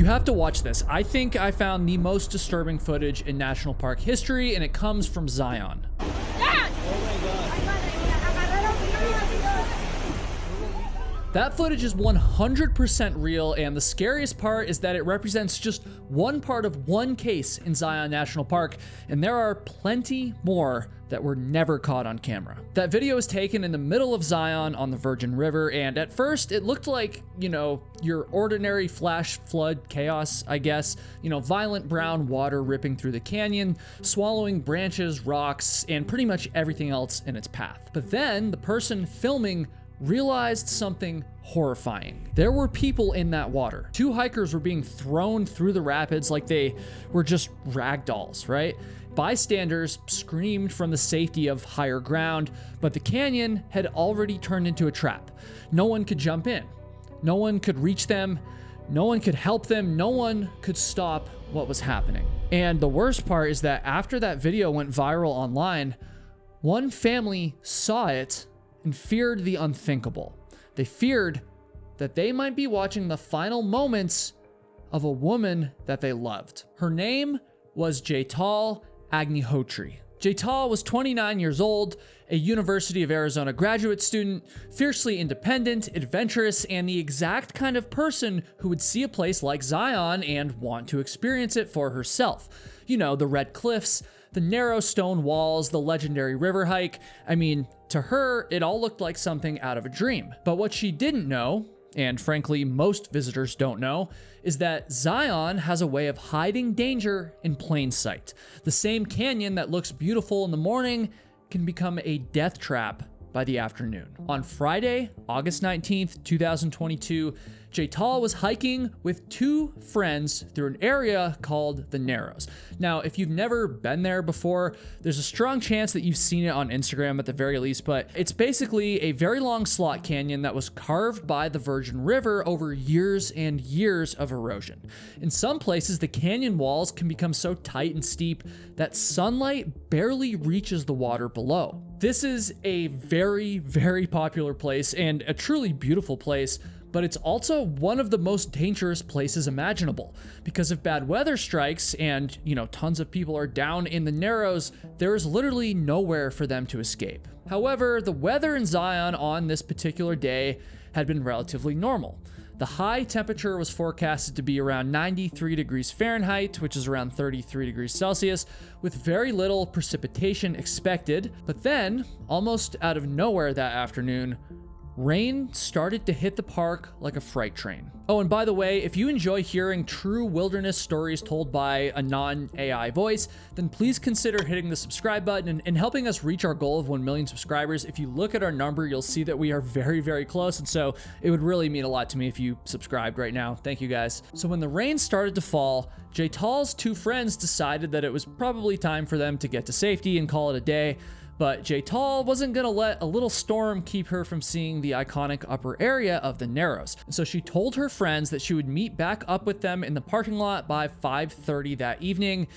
You have to watch this. I think I found the most disturbing footage in national park history, and it comes from Zion. That footage is 100% real, and the scariest part is that it represents just one part of one case in Zion National Park, and there are plenty more that were never caught on camera. That video is taken in the middle of Zion on the Virgin River, and at first it looked like, you know, your ordinary flash flood chaos, I guess. You know, violent brown water ripping through the canyon, swallowing branches, rocks, and pretty much everything else in its path. But then the person filming realized something horrifying. There were people in that water. 2 hikers were being thrown through the rapids like they were just rag dolls, right? Bystanders screamed from the safety of higher ground, but the canyon had already turned into a trap. No one could jump in. No one could reach them. No one could help them. No one could stop what was happening. And the worst part is that after that video went viral online, one family saw it and feared the unthinkable. They feared that they might be watching the final moments of a woman that they loved. Her name was Jaytal Agnihotri. Jaytal was 29 years old, a University of Arizona graduate student, fiercely independent, adventurous, and the exact kind of person who would see a place like Zion and want to experience it for herself. You know, the red cliffs, the narrow stone walls, the legendary river hike. I mean, to her, it all looked like something out of a dream. But what she didn't know, and frankly most visitors don't know, is that Zion has a way of hiding danger in plain sight. The same canyon that looks beautiful in the morning can become a death trap by the afternoon. On Friday, August 19th, 2022, Jaytal was hiking with 2 friends through an area called the Narrows. Now, if you've never been there before, there's a strong chance that you've seen it on Instagram at the very least, but it's basically a very long slot canyon that was carved by the Virgin River over years and years of erosion. In some places, the canyon walls can become so tight and steep that sunlight barely reaches the water below. This is a very, very popular place and a truly beautiful place, but it's also one of the most dangerous places imaginable, because if bad weather strikes and, you know, tons of people are down in the Narrows, there is literally nowhere for them to escape. However, the weather in Zion on this particular day had been relatively normal. The high temperature was forecasted to be around 93 degrees Fahrenheit, which is around 33 degrees Celsius, with very little precipitation expected. But then, almost out of nowhere that afternoon, rain started to hit the park like a freight train. Oh, and by the way, if you enjoy hearing true wilderness stories told by a non-AI voice, then please consider hitting the subscribe button and helping us reach our goal of 1 million subscribers. If you look at our number, you'll see that we are very, very close, and so it would really mean a lot to me if you subscribed right now. Thank you guys. So when the rain started to fall, Jaytal's 2 friends decided that it was probably time for them to get to safety and call it a day. But Jaytal wasn't gonna let a little storm keep her from seeing the iconic upper area of the Narrows. So she told her friends that she would meet back up with them in the parking lot by 5:30 that evening.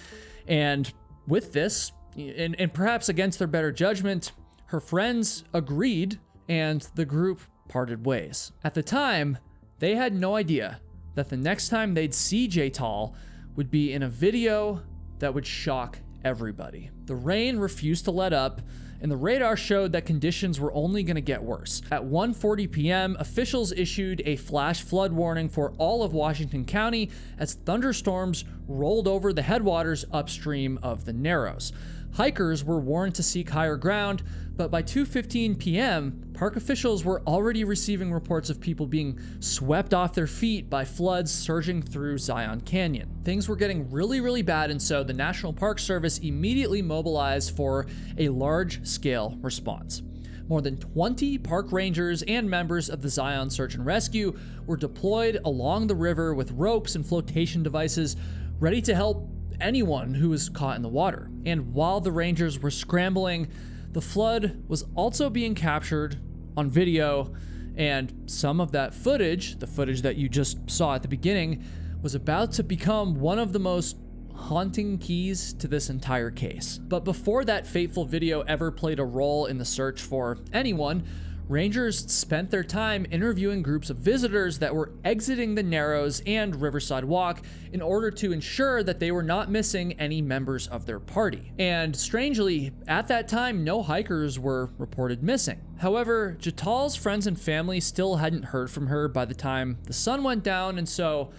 And with this, and perhaps against their better judgment, her friends agreed and the group parted ways. At the time, they had no idea that the next time they'd see Jaytal would be in a video that would shock everybody. The rain refused to let up, and the radar showed that conditions were only going to get worse. At 1:40 p.m., officials issued a flash flood warning for all of Washington County as thunderstorms rolled over the headwaters upstream of the Narrows. Hikers were warned to seek higher ground, but by 2:15 p.m., park officials were already receiving reports of people being swept off their feet by floods surging through Zion Canyon. Things were getting really, really bad, and so the National Park Service immediately mobilized for a large-scale response. More than 20 park rangers and members of the Zion Search and Rescue were deployed along the river with ropes and flotation devices, ready to help anyone who was caught in the water. And while the rangers were scrambling, the flood was also being captured on video, and some of that footage, the footage that you just saw at the beginning, was about to become one of the most haunting keys to this entire case. But before that fateful video ever played a role in the search for anyone, Rangers spent their time interviewing groups of visitors that were exiting the Narrows and Riverside Walk in order to ensure that they were not missing any members of their party. And strangely, at that time, no hikers were reported missing. However, Jetal's friends and family still hadn't heard from her by the time the sun went down, and so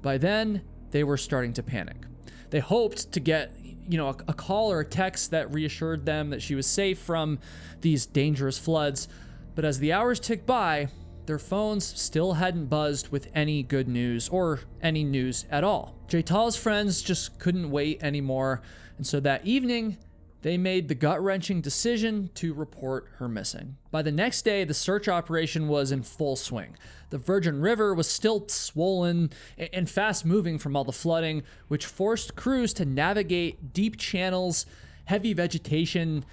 by then, they were starting to panic. They hoped to get a call or a text that reassured them that she was safe from these dangerous floods. But as the hours ticked by, their phones still hadn't buzzed with any good news or any news at all. Jetal's friends just couldn't wait anymore, and so that evening, they made the gut-wrenching decision to report her missing. By the next day, the search operation was in full swing. The Virgin River was still swollen and fast-moving from all the flooding, which forced crews to navigate deep channels, heavy vegetation,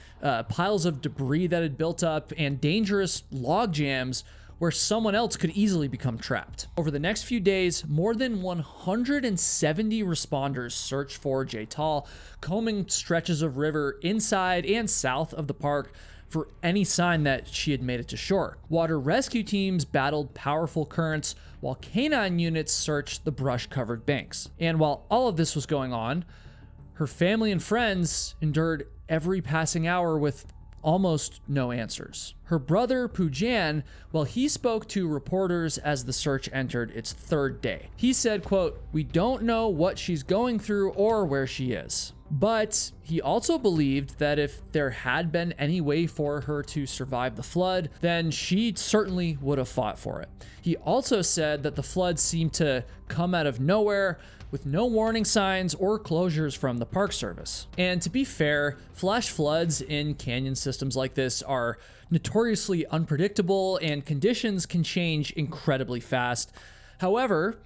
piles of debris that had built up, and dangerous log jams where someone else could easily become trapped. Over the next few days, more than 170 responders searched for Jetal, combing stretches of river inside and south of the park for any sign that she had made it to shore. Water rescue teams battled powerful currents, while canine units searched the brush-covered banks. And while all of this was going on, her family and friends endured every passing hour with almost no answers. Her brother, Pujan, well, he spoke to reporters as the search entered its third day. He said, quote, "We don't know what she's going through or where she is." But he also believed that if there had been any way for her to survive the flood, then she certainly would have fought for it. He also said that the flood seemed to come out of nowhere, with no warning signs or closures from the Park Service. And to be fair, flash floods in canyon systems like this are notoriously unpredictable and conditions can change incredibly fast. However,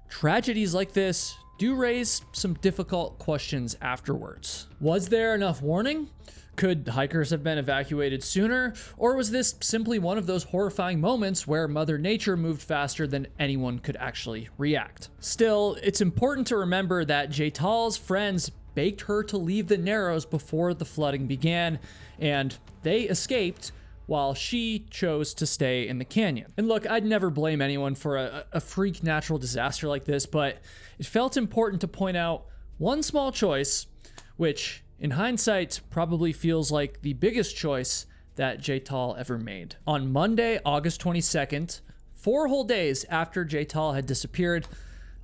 tragedies like this do raise some difficult questions afterwards. Was there enough warning? Could hikers have been evacuated sooner? Or was this simply one of those horrifying moments where Mother Nature moved faster than anyone could actually react? Still, it's important to remember that Jetal's friends begged her to leave the Narrows before the flooding began, and they escaped while she chose to stay in the canyon. And look, I'd never blame anyone for a freak natural disaster like this, but it felt important to point out one small choice, which in hindsight probably feels like the biggest choice that Jetal ever made. On Monday, August 22nd, 4 whole days after Jetal had disappeared,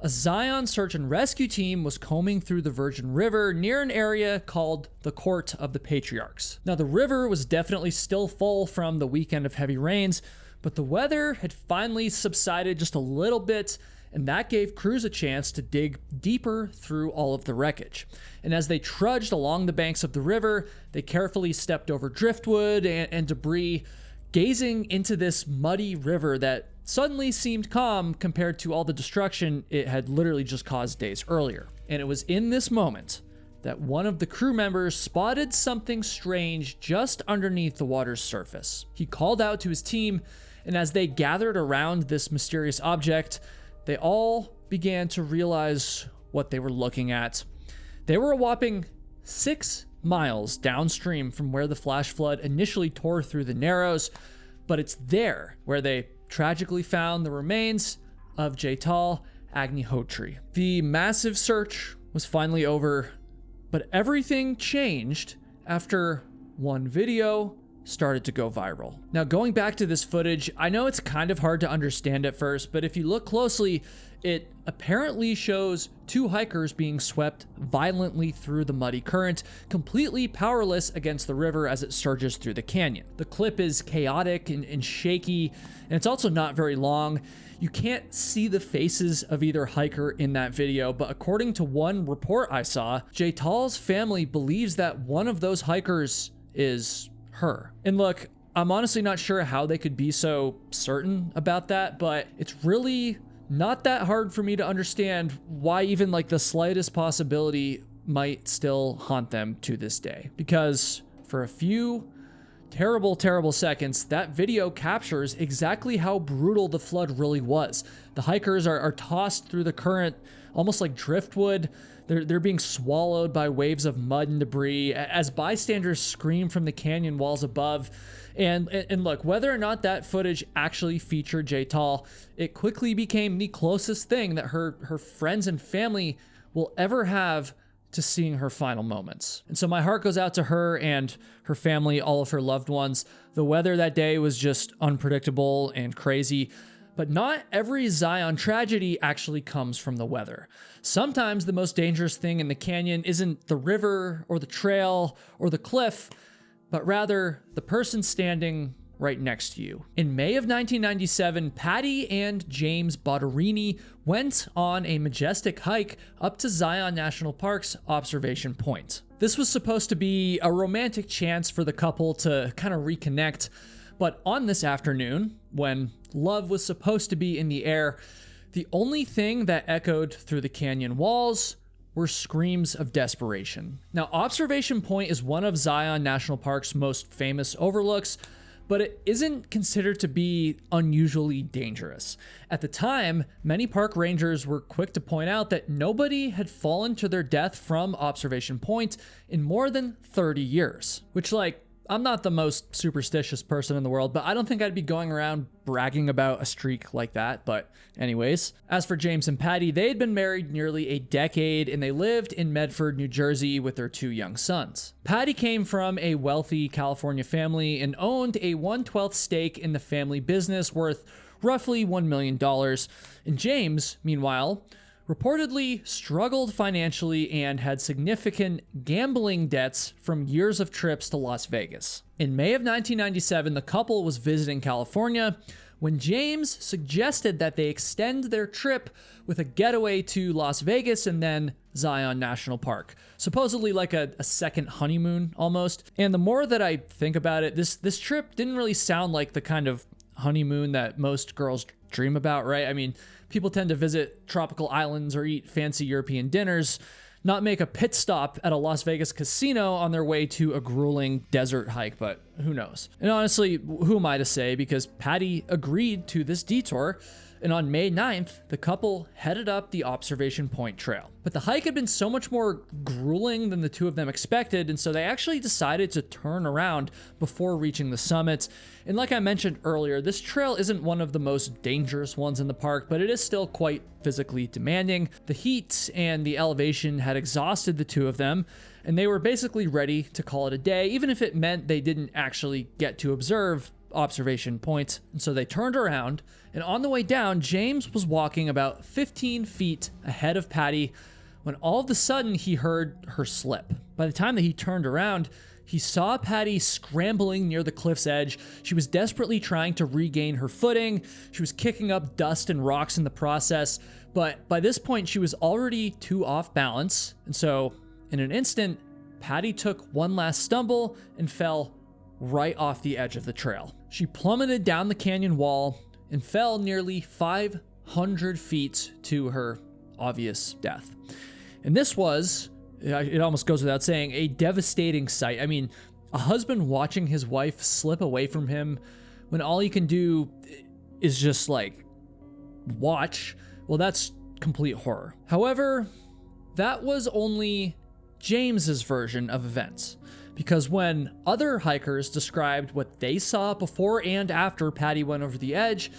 a Zion search and rescue team was combing through the Virgin River near an area called the Court of the Patriarchs. Now, the river was definitely still full from the weekend of heavy rains, but the weather had finally subsided just a little bit, and that gave crews a chance to dig deeper through all of the wreckage. And as they trudged along the banks of the river, they carefully stepped over driftwood and debris, gazing into this muddy river that suddenly seemed calm compared to all the destruction it had literally just caused days earlier. And it was in this moment that one of the crew members spotted something strange just underneath the water's surface. He called out to his team, and as they gathered around this mysterious object, they all began to realize what they were looking at. They were a whopping 6 miles downstream from where the flash flood initially tore through the Narrows, but it's there where they tragically found the remains of Jetal Agnihotri. The massive search was finally over, but everything changed after one video started to go viral. Now, going back to this footage, I know it's kind of hard to understand at first, but if you look closely, it apparently shows 2 hikers being swept violently through the muddy current, completely powerless against the river as it surges through the canyon. The clip is chaotic and shaky, and it's also not very long. You can't see the faces of either hiker in that video, but according to one report I saw, Jetal's family believes that one of those hikers is her. And look, I'm honestly not sure how they could be so certain about that, but it's really not that hard for me to understand why even like the slightest possibility might still haunt them to this day. Because for a few terrible, terrible seconds, that video captures exactly how brutal the flood really was. The hikers are tossed through the current almost like driftwood. They're being swallowed by waves of mud and debris as bystanders scream from the canyon walls above. And look, whether or not that footage actually featured Jaytal, it quickly became the closest thing that her friends and family will ever have to seeing her final moments. And so my heart goes out to her and her family, all of her loved ones. The weather that day was just unpredictable and crazy, but not every Zion tragedy actually comes from the weather. Sometimes the most dangerous thing in the canyon isn't the river or the trail or the cliff, but rather the person standing right next to you. In May of 1997, Patty and James Bottarini went on a majestic hike up to Zion National Park's observation point. This was supposed to be a romantic chance for the couple to kind of reconnect, but on this afternoon, when love was supposed to be in the air, the only thing that echoed through the canyon walls were screams of desperation. Now, Observation Point is one of Zion National Park's most famous overlooks, but it isn't considered to be unusually dangerous. At the time, many park rangers were quick to point out that nobody had fallen to their death from Observation Point in more than 30 years, which, like, I'm not the most superstitious person in the world, but I don't think I'd be going around bragging about a streak like that. But anyways, as for James and Patty, they had been married nearly a decade and they lived in Medford, New Jersey with their 2 young sons. Patty came from a wealthy California family and owned a 1/12 stake in the family business worth roughly $1 million. And James, meanwhile, reportedly struggled financially and had significant gambling debts from years of trips to Las Vegas. In May of 1997, the couple was visiting California when James suggested that they extend their trip with a getaway to Las Vegas and then Zion National Park. Supposedly like a second honeymoon almost. And the more that I think about it, this trip didn't really sound like the kind of honeymoon that most girls dream about, right? I mean, people tend to visit tropical islands or eat fancy European dinners, not make a pit stop at a Las Vegas casino on their way to a grueling desert hike, but who knows? And honestly, who am I to say? Because Patty agreed to this detour, and on May 9th, the couple headed up the Observation Point Trail. But the hike had been so much more grueling than the two of them expected, and so they actually decided to turn around before reaching the summit. And like I mentioned earlier, this trail isn't one of the most dangerous ones in the park, but it is still quite physically demanding. The heat and the elevation had exhausted the two of them, and they were basically ready to call it a day, even if it meant they didn't actually get to observe Observation Point. And so they turned around, and on the way down, James was walking about 15 feet ahead of Patty when all of a sudden he heard her slip. By the time that he turned around, he saw Patty scrambling near the cliff's edge. She was desperately trying to regain her footing. She was kicking up dust and rocks in the process, but by this point she was already too off balance. And so in an instant, Patty took one last stumble and fell right off the edge of the trail. She plummeted down the canyon wall and fell nearly 500 feet to her obvious death. And this was, it almost goes without saying, a devastating sight. I mean, a husband watching his wife slip away from him when all he can do is just like watch, well, that's complete horror. However, that was only James's version of events. Because when other hikers described what they saw before and after Patty went over the edge,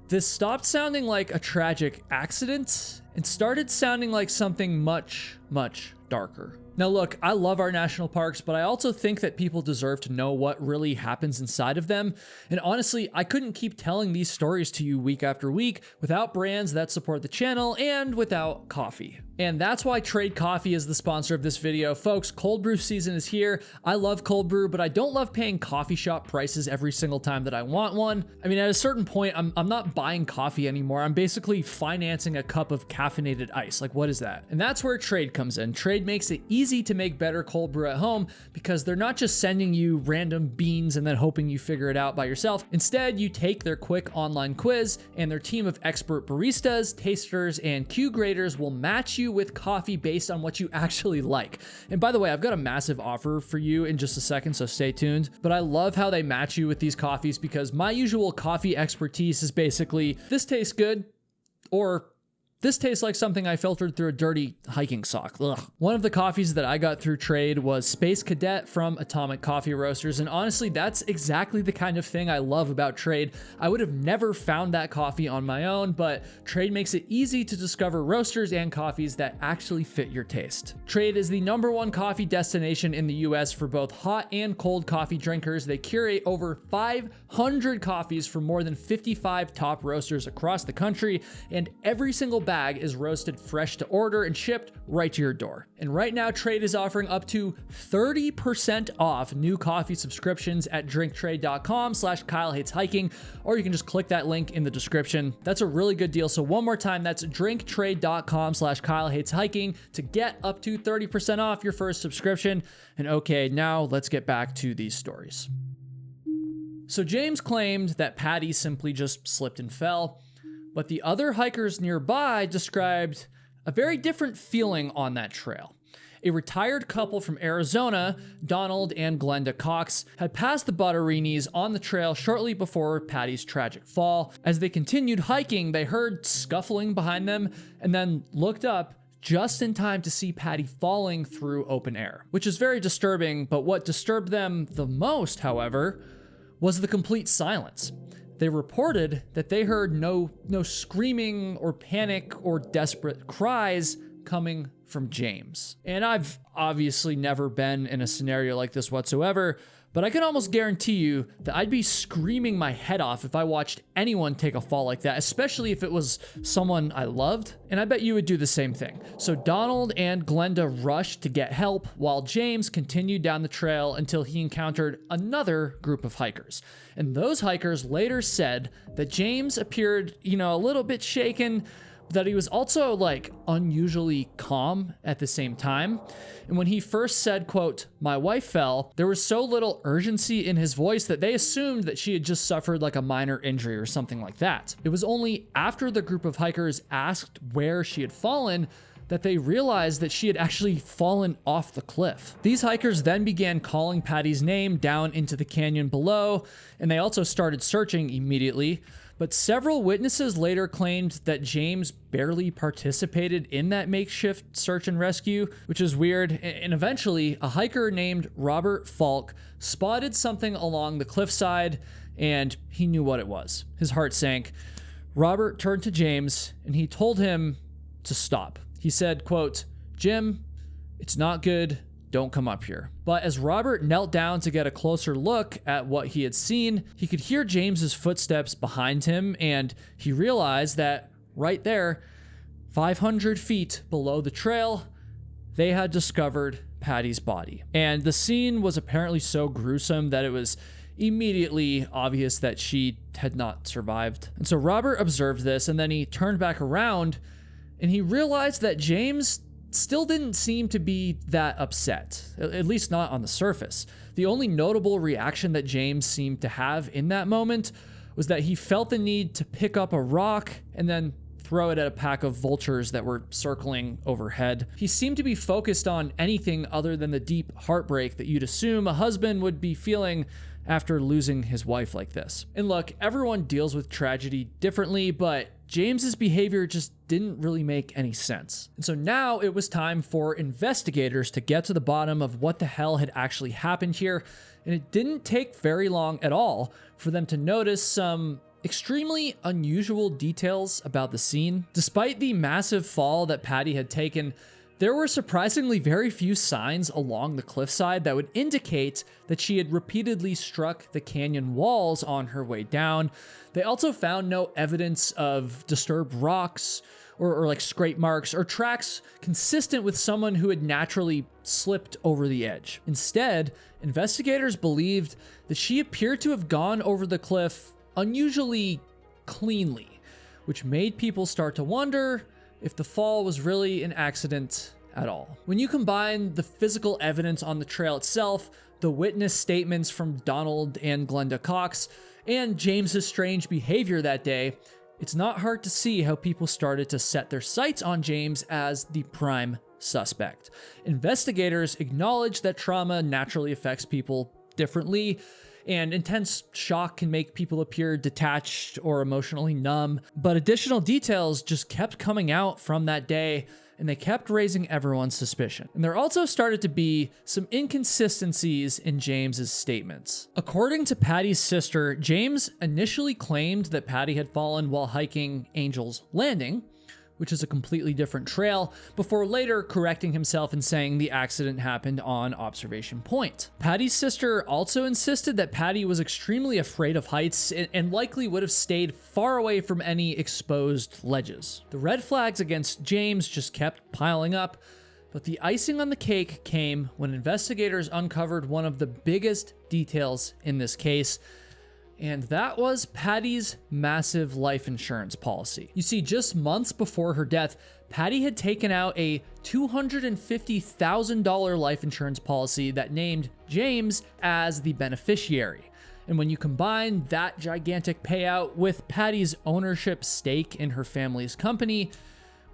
this stopped sounding like a tragic accident and started sounding like something much, much darker. Now look, I love our national parks, but I also think that people deserve to know what really happens inside of them. And honestly, I couldn't keep telling these stories to you week after week without brands that support the channel and without coffee. And that's why Trade Coffee is the sponsor of this video. Folks, cold brew season is here. I love cold brew, but I don't love paying coffee shop prices every single time that I want one. I mean, at a certain point, I'm not buying coffee anymore. I'm basically financing a cup of caffeinated ice. Like, what is that? And that's where Trade comes in. Trade makes it easy to make better cold brew at home because they're not just sending you random beans and then hoping you figure it out by yourself. Instead, you take their quick online quiz and their team of expert baristas, tasters, and Q graders will match you with coffee based on what you actually like. And by the way, I've got a massive offer for you in just a second, so stay tuned. But I love how they match you with these coffees because my usual coffee expertise is basically, this tastes good, or This tastes like something I filtered through a dirty hiking sock. Ugh. One of the coffees that I got through Trade was Space Cadet from Atomic Coffee Roasters, and honestly, that's exactly the kind of thing I love about Trade. I would have never found that coffee on my own, but Trade makes it easy to discover roasters and coffees that actually fit your taste. Trade is the #1 coffee destination in the US for both hot and cold coffee drinkers. They curate over 500 coffees from more than 55 top roasters across the country, and every single bag is roasted fresh to order and shipped right to your door. And right now, Trade is offering up to 30% off new coffee subscriptions at drinktrade.com/KyleHatesHiking, or you can just click that link in the description. That's a really good deal. So one more time, that's drinktrade.com/KyleHatesHiking to get up to 30% off your first subscription. And okay, now let's get back to these stories. So James claimed that Patty simply just slipped and fell, but the other hikers nearby described a very different feeling on that trail. A retired couple from Arizona, Donald and Glenda Cox, had passed the Butterinis on the trail shortly before Patty's tragic fall. As they continued hiking, they heard scuffling behind them and then looked up just in time to see Patty falling through open air, which is very disturbing. But what disturbed them the most, however, was the complete silence. They reported that they heard no screaming or panic or desperate cries coming from James. And I've obviously never been in a scenario like this whatsoever, but I can almost guarantee you that I'd be screaming my head off if I watched anyone take a fall like that, especially if it was someone I loved, and I bet you would do the same thing. So Donald and Glenda rushed to get help while James continued down the trail until he encountered another group of hikers. And those hikers later said that James appeared, a little bit shaken, that he was also unusually calm at the same time. And when he first said, quote, "My wife fell," there was so little urgency in his voice that they assumed that she had just suffered a minor injury or something like that. It was only after the group of hikers asked where she had fallen that they realized that she had actually fallen off the cliff. These hikers then began calling Patty's name down into the canyon below, and they also started searching immediately. But several witnesses later claimed that James barely participated in that makeshift search and rescue, which is weird. And eventually, a hiker named Robert Falk spotted something along the cliffside, and he knew what it was. His heart sank. Robert turned to James, and he told him to stop. He said, quote, "Jim, it's not good. Don't come up here." But as Robert knelt down to get a closer look at what he had seen, he could hear James's footsteps behind him, and he realized that right there, 500 feet below the trail, they had discovered Patty's body. And the scene was apparently so gruesome that it was immediately obvious that she had not survived. And so Robert observed this, and then he turned back around, and he realized that James still didn't seem to be that upset, at least not on the surface. The only notable reaction that James seemed to have in that moment was that he felt the need to pick up a rock and then throw it at a pack of vultures that were circling overhead. He seemed to be focused on anything other than the deep heartbreak that you'd assume a husband would be feeling after losing his wife like this. And look, everyone deals with tragedy differently, but James's behavior just didn't really make any sense. And so now it was time for investigators to get to the bottom of what the hell had actually happened here. And it didn't take very long at all for them to notice some extremely unusual details about the scene. Despite the massive fall that Patty had taken, there were surprisingly very few signs along the cliffside that would indicate that she had repeatedly struck the canyon walls on her way down. They also found no evidence of disturbed rocks or scrape marks or tracks consistent with someone who had naturally slipped over the edge. Instead, investigators believed that she appeared to have gone over the cliff unusually cleanly, which made people start to wonder if the fall was really an accident at all. When you combine the physical evidence on the trail itself, the witness statements from Donald and Glenda Cox, and James's strange behavior that day, it's not hard to see how people started to set their sights on James as the prime suspect. Investigators acknowledge that trauma naturally affects people differently, and intense shock can make people appear detached or emotionally numb. But additional details just kept coming out from that day, and they kept raising everyone's suspicion. And there also started to be some inconsistencies in James's statements. According to Patty's sister, James initially claimed that Patty had fallen while hiking Angel's Landing, which is a completely different trail, before later correcting himself and saying the accident happened on Observation Point. Patty's sister also insisted that Patty was extremely afraid of heights and likely would have stayed far away from any exposed ledges. The red flags against James just kept piling up, but the icing on the cake came when investigators uncovered one of the biggest details in this case, and that was Patty's massive life insurance policy. You see, just months before her death, Patty had taken out a $250,000 life insurance policy that named James as the beneficiary. And when you combine that gigantic payout with Patty's ownership stake in her family's company,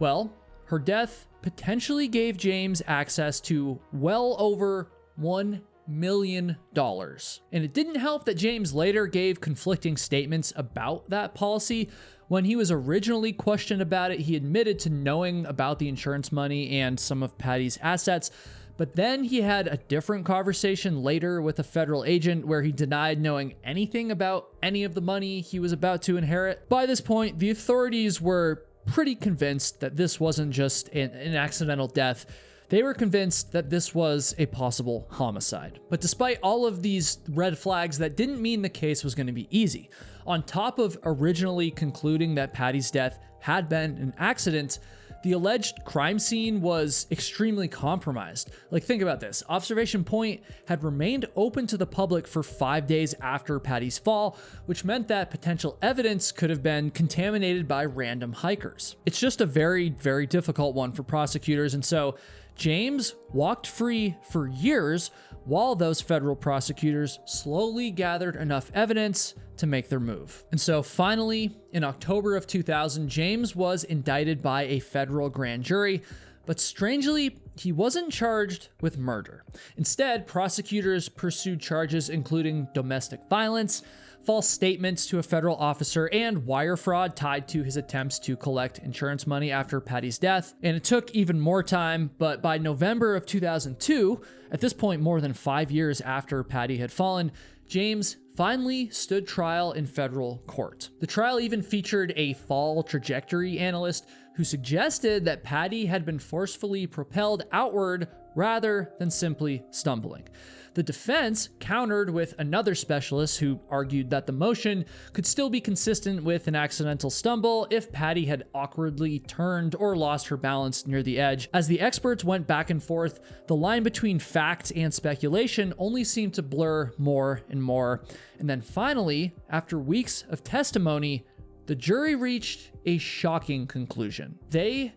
well, her death potentially gave James access to well over $1 million. And it didn't help that James later gave conflicting statements about that policy. When he was originally questioned about it, he admitted to knowing about the insurance money and some of Patty's assets, but then he had a different conversation later with a federal agent where he denied knowing anything about any of the money he was about to inherit. By this point, the authorities were pretty convinced that this wasn't just an accidental death. They were convinced that this was a possible homicide. But despite all of these red flags, that didn't mean the case was going to be easy. On top of originally concluding that Patty's death had been an accident, the alleged crime scene was extremely compromised. Like, think about this. Observation Point had remained open to the public for 5 days after Patty's fall, which meant that potential evidence could have been contaminated by random hikers. It's just a very, very difficult one for prosecutors, and so James walked free for years while those federal prosecutors slowly gathered enough evidence to make their move. And so finally, in October of 2000, James was indicted by a federal grand jury, but strangely, he wasn't charged with murder. Instead, prosecutors pursued charges including domestic violence, false statements to a federal officer, and wire fraud tied to his attempts to collect insurance money after Patty's death. And it took even more time, but by November of 2002, at this point more than 5 years after Patty had fallen, James finally stood trial in federal court. The trial even featured a fall trajectory analyst who suggested that Patty had been forcefully propelled outward rather than simply stumbling. The defense countered with another specialist who argued that the motion could still be consistent with an accidental stumble if Patty had awkwardly turned or lost her balance near the edge. As the experts went back and forth, the line between fact and speculation only seemed to blur more and more. And then finally, after weeks of testimony, the jury reached a shocking conclusion. They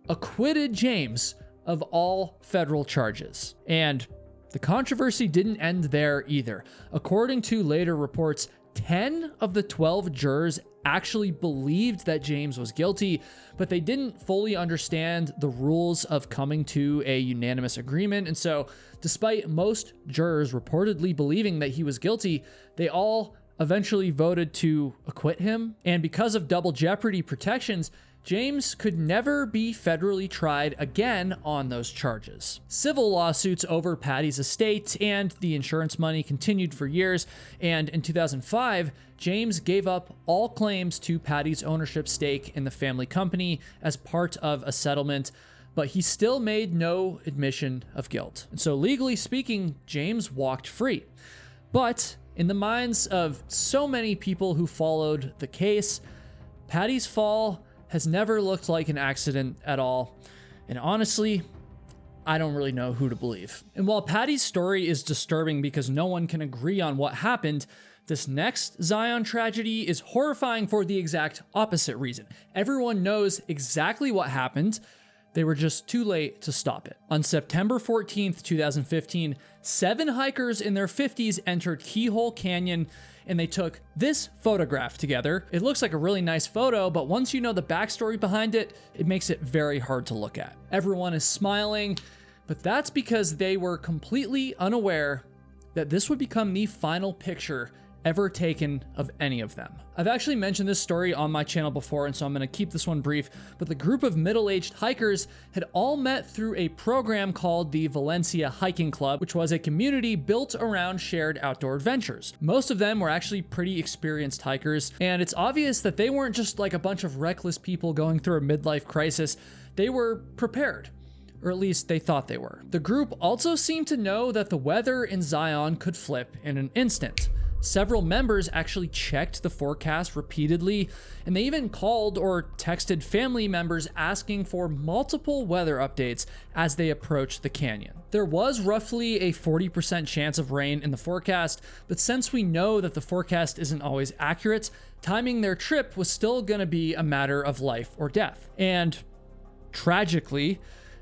acquitted James of all federal charges. And the controversy didn't end there either. According to later reports, 10 of the 12 jurors actually believed that James was guilty, but they didn't fully understand the rules of coming to a unanimous agreement. And so, despite most jurors reportedly believing that he was guilty, they all eventually voted to acquit him. And because of double jeopardy protections, James could never be federally tried again on those charges. Civil lawsuits over Patty's estate and the insurance money continued for years, and in 2005, James gave up all claims to Patty's ownership stake in the family company as part of a settlement, but he still made no admission of guilt. And so legally speaking, James walked free. But in the minds of so many people who followed the case, Patty's fall has never looked like an accident at all. And honestly, I don't really know who to believe. And while Patty's story is disturbing because no one can agree on what happened, this next Zion tragedy is horrifying for the exact opposite reason. Everyone knows exactly what happened. They were just too late to stop it. On September 14th, 2015, 7 hikers in their 50s entered Keyhole Canyon, and they took this photograph together. It looks like a really nice photo, but once you know the backstory behind it, it makes it very hard to look at. Everyone is smiling, but that's because they were completely unaware that this would become the final picture ever taken of any of them. I've actually mentioned this story on my channel before, and so I'm going to keep this one brief, but the group of middle-aged hikers had all met through a program called the Valencia Hiking Club, which was a community built around shared outdoor adventures. Most of them were actually pretty experienced hikers, and it's obvious that they weren't just like a bunch of reckless people going through a midlife crisis. They were prepared. Or at least they thought they were. The group also seemed to know that the weather in Zion could flip in an instant. Several members actually checked the forecast repeatedly, and they even called or texted family members asking for multiple weather updates as they approached the canyon. There was roughly a 40% chance of rain in the forecast, but since we know that the forecast isn't always accurate, timing their trip was still going to be a matter of life or death. And tragically,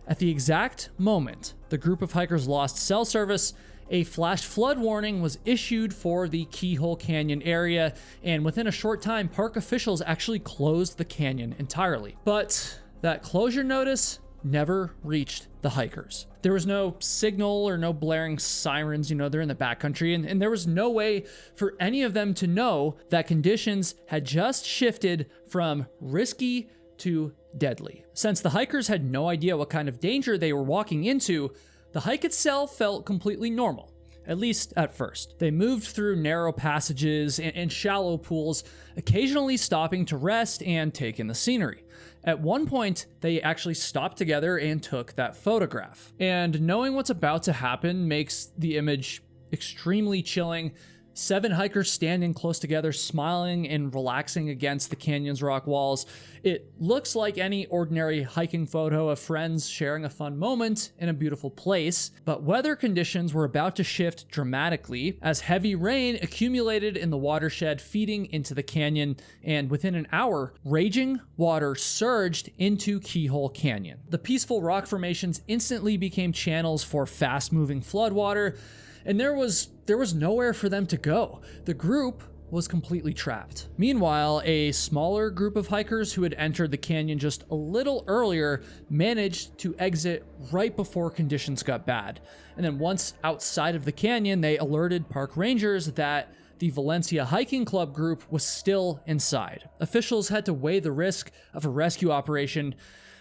at the exact moment the group of hikers lost cell service, a flash flood warning was issued for the Keyhole Canyon area, and within a short time, park officials actually closed the canyon entirely. But that closure notice never reached the hikers. There was no signal or no blaring sirens, they're in the backcountry, and there was no way for any of them to know that conditions had just shifted from risky to deadly. Since the hikers had no idea what kind of danger they were walking into, the hike itself felt completely normal, at least at first. They moved through narrow passages and shallow pools, occasionally stopping to rest and take in the scenery. At one point, they actually stopped together and took that photograph. And knowing what's about to happen makes the image extremely chilling. 7 hikers standing close together, smiling and relaxing against the canyon's rock walls. It looks like any ordinary hiking photo of friends sharing a fun moment in a beautiful place, but weather conditions were about to shift dramatically as heavy rain accumulated in the watershed feeding into the canyon, and within an hour, raging water surged into Keyhole Canyon. The peaceful rock formations instantly became channels for fast-moving floodwater, and there was nowhere for them to go. The group was completely trapped. Meanwhile, a smaller group of hikers who had entered the canyon just a little earlier managed to exit right before conditions got bad. And then once outside of the canyon, they alerted park rangers that the Valencia Hiking Club group was still inside. Officials had to weigh the risk of a rescue operation,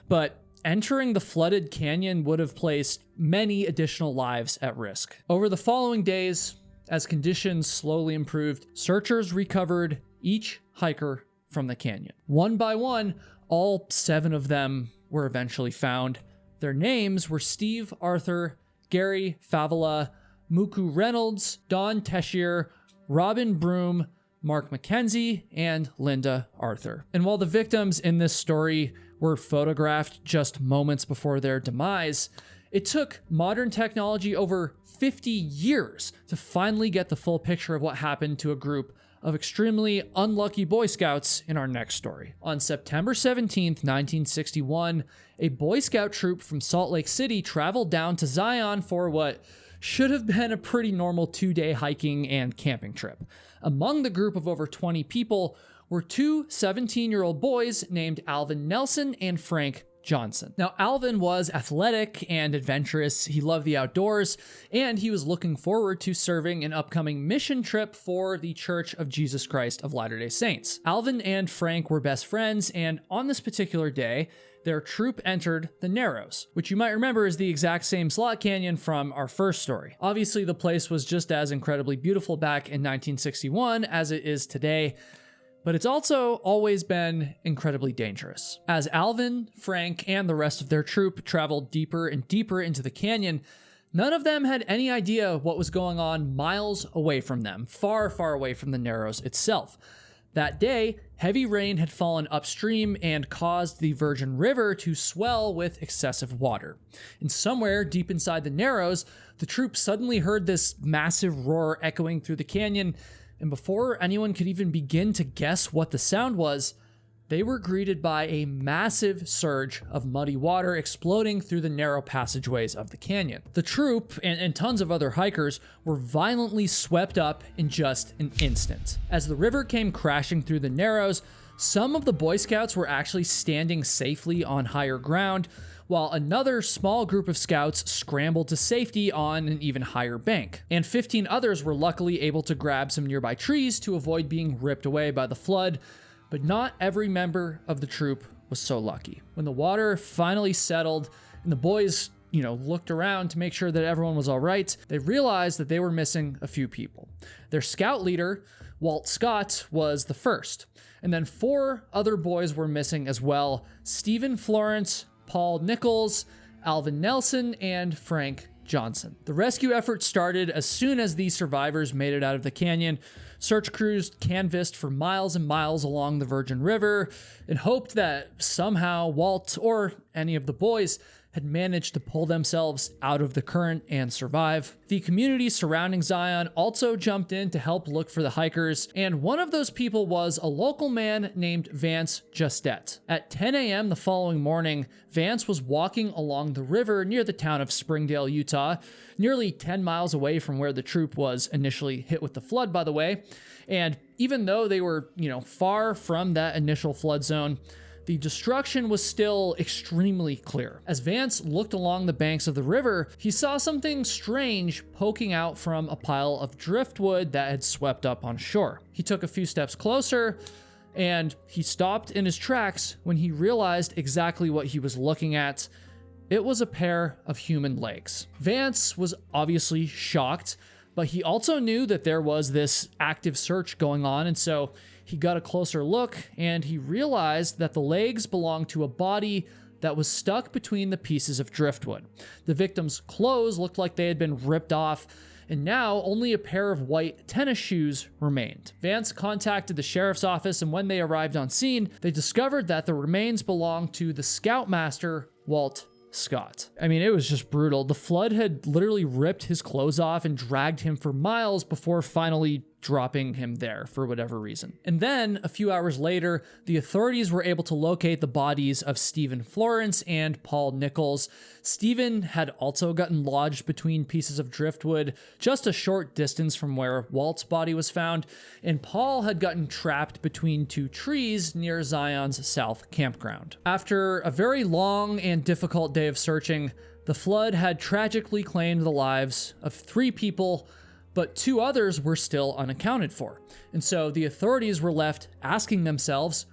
but entering the flooded canyon would have placed many additional lives at risk. Over the following days, as conditions slowly improved, searchers recovered each hiker from the canyon. One by one, all 7 of them were eventually found. Their names were Steve Arthur, Gary Favela, Muku Reynolds, Don Teshier, Robin Broom, Mark McKenzie, and Linda Arthur. And while the victims in this story were photographed just moments before their demise, it took modern technology over 50 years to finally get the full picture of what happened to a group of extremely unlucky Boy Scouts in our next story. On September 17th, 1961, a Boy Scout troop from Salt Lake City traveled down to Zion for what should have been a pretty normal 2-day hiking and camping trip. Among the group of over 20 people were 2 17-year-old boys named Alvin Nelson and Frank Johnson. Now, Alvin was athletic and adventurous. He loved the outdoors, and he was looking forward to serving an upcoming mission trip for the Church of Jesus Christ of Latter-day Saints. Alvin and Frank were best friends, and on this particular day, their troop entered the Narrows, which you might remember is the exact same slot canyon from our first story. Obviously, the place was just as incredibly beautiful back in 1961 as it is today, but it's also always been incredibly dangerous. As Alvin, Frank, and the rest of their troop traveled deeper and deeper into the canyon, none of them had any idea what was going on miles away from them, far, far away from the Narrows itself. That day, heavy rain had fallen upstream and caused the Virgin River to swell with excessive water. And somewhere deep inside the Narrows, the troop suddenly heard this massive roar echoing through the canyon, and before anyone could even begin to guess what the sound was, they were greeted by a massive surge of muddy water exploding through the narrow passageways of the canyon. The troop and tons of other hikers were violently swept up in just an instant. As the river came crashing through the Narrows, some of the Boy Scouts were actually standing safely on higher ground, while another small group of scouts scrambled to safety on an even higher bank. And 15 others were luckily able to grab some nearby trees to avoid being ripped away by the flood, but not every member of the troop was so lucky. When the water finally settled and the boys looked around to make sure that everyone was all right, they realized that they were missing a few people. Their scout leader, Walt Scott, was the first. And then 4 other boys were missing as well: Stephen Florence, Paul Nichols, Alvin Nelson, and Frank Johnson. The rescue effort started as soon as these survivors made it out of the canyon. Search crews canvassed for miles and miles along the Virgin River and hoped that somehow Walt or any of the boys had managed to pull themselves out of the current and survive. The community surrounding Zion also jumped in to help look for the hikers, and one of those people was a local man named Vance Justet. At 10 a.m. the following morning, Vance was walking along the river near the town of Springdale, Utah, nearly 10 miles away from where the troop was initially hit with the flood, by the way. And even though they were, far from that initial flood zone, the destruction was still extremely clear. As Vance looked along the banks of the river, he saw something strange poking out from a pile of driftwood that had swept up on shore. He took a few steps closer, and he stopped in his tracks when he realized exactly what he was looking at. It was a pair of human legs. Vance was obviously shocked, but he also knew that there was this active search going on, and so he got a closer look, and he realized that the legs belonged to a body that was stuck between the pieces of driftwood. The victim's clothes looked like they had been ripped off, and now only a pair of white tennis shoes remained. Vance contacted the sheriff's office, and when they arrived on scene, they discovered that the remains belonged to the scoutmaster, Walt Scott. I mean, it was just brutal. The flood had literally ripped his clothes off and dragged him for miles before finally dropping him there for whatever reason. And then, a few hours later, the authorities were able to locate the bodies of Stephen Florence and Paul Nichols. Stephen had also gotten lodged between pieces of driftwood just a short distance from where Walt's body was found, and Paul had gotten trapped between 2 trees near Zion's South campground. After a very long and difficult day of searching, the flood had tragically claimed the lives of 3 people, but 2 others were still unaccounted for. And so the authorities were left asking themselves,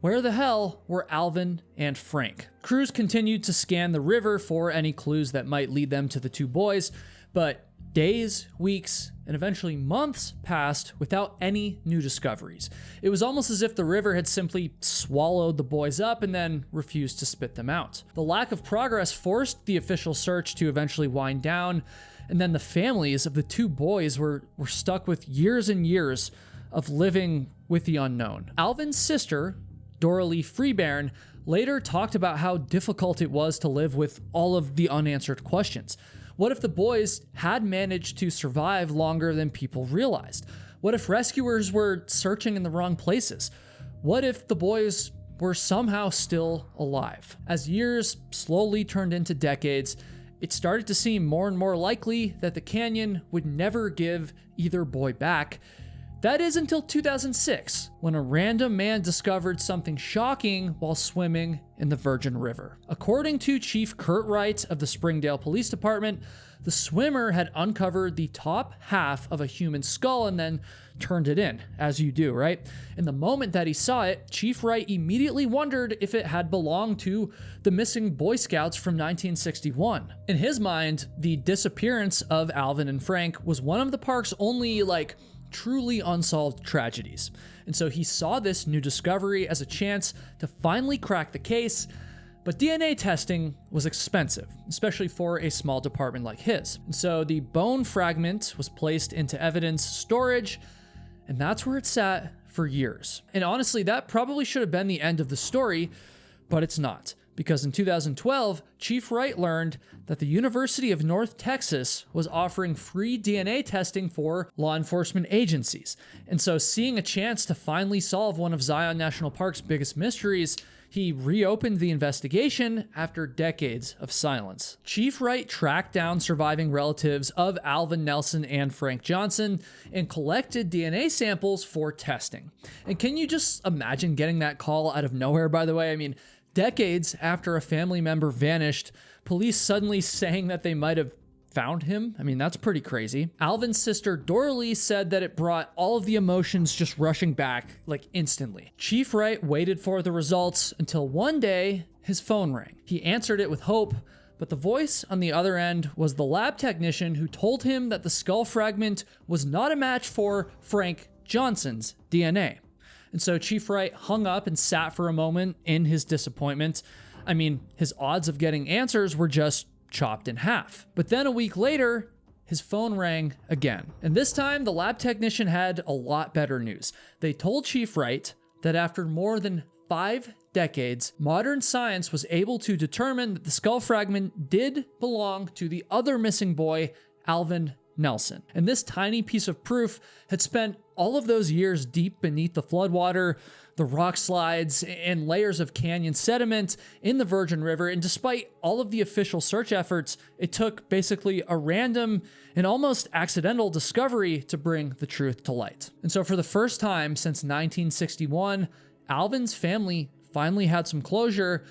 where the hell were Alvin and Frank? Crews continued to scan the river for any clues that might lead them to the 2 boys, but days, weeks, and eventually months passed without any new discoveries. It was almost as if the river had simply swallowed the boys up and then refused to spit them out. The lack of progress forced the official search to eventually wind down, and then the families of the 2 boys were stuck with years and years of living with the unknown. Alvin's sister, Dora Lee Freebairn, later talked about how difficult it was to live with all of the unanswered questions. What if the boys had managed to survive longer than people realized? What if rescuers were searching in the wrong places? What if the boys were somehow still alive? As years slowly turned into decades, it started to seem more and more likely that the canyon would never give either boy back. That is until 2006, when a random man discovered something shocking while swimming in the Virgin River. According to Chief Kurt Wright of the Springdale Police Department, the swimmer had uncovered the top half of a human skull and then turned it in, as you do, right? And the moment that he saw it, Chief Wright immediately wondered if it had belonged to the missing Boy Scouts from 1961. In his mind, the disappearance of Alvin and Frank was one of the park's only, truly unsolved tragedies. And so he saw this new discovery as a chance to finally crack the case, but DNA testing was expensive, especially for a small department like his. And so the bone fragment was placed into evidence storage, and that's where it sat for years. And honestly, that probably should have been the end of the story, but it's not. Because in 2012, Chief Wright learned that the University of North Texas was offering free DNA testing for law enforcement agencies. And so, seeing a chance to finally solve one of Zion National Park's biggest mysteries, he reopened the investigation after decades of silence. Chief Wright tracked down surviving relatives of Alvin Nelson and Frank Johnson and collected DNA samples for testing. And can you just imagine getting that call out of nowhere, by the way? I mean, Decades after a family member vanished, police suddenly saying that they might have found him. I mean, that's pretty crazy. Alvin's sister Doralee said that it brought all of the emotions just rushing back like instantly. Chief Wright waited for the results until one day his phone rang. He answered it with hope, but the voice on the other end was the lab technician who told him that the skull fragment was not a match for Frank Johnson's DNA. And so Chief Wright hung up and sat for a moment in his disappointment. I mean, his odds of getting answers were just chopped in half. But then a week later, his phone rang again. And this time, the lab technician had a lot better news. They told Chief Wright that after more than 5 decades, modern science was able to determine that the skull fragment did belong to the other missing boy, Alvin Nelson. And this tiny piece of proof had spent all of those years deep beneath the floodwater, the rock slides, and layers of canyon sediment in the Virgin River. And despite all of the official search efforts, it took basically a random and almost accidental discovery to bring the truth to light. And so for the first time since 1961, Alvin's family finally had some closure,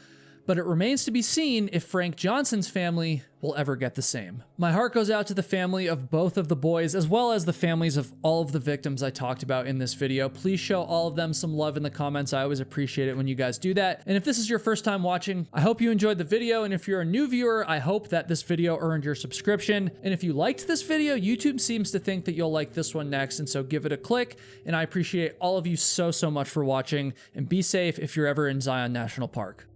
but it remains to be seen if Frank Johnson's family will ever get the same. My heart goes out to the family of both of the boys, as well as the families of all of the victims I talked about in this video. Please show all of them some love in the comments. I always appreciate it when you guys do that. And if this is your first time watching, I hope you enjoyed the video. And if you're a new viewer, I hope that this video earned your subscription. And if you liked this video, YouTube seems to think that you'll like this one next. And so give it a click. And I appreciate all of you so much for watching, and be safe if you're ever in Zion National Park.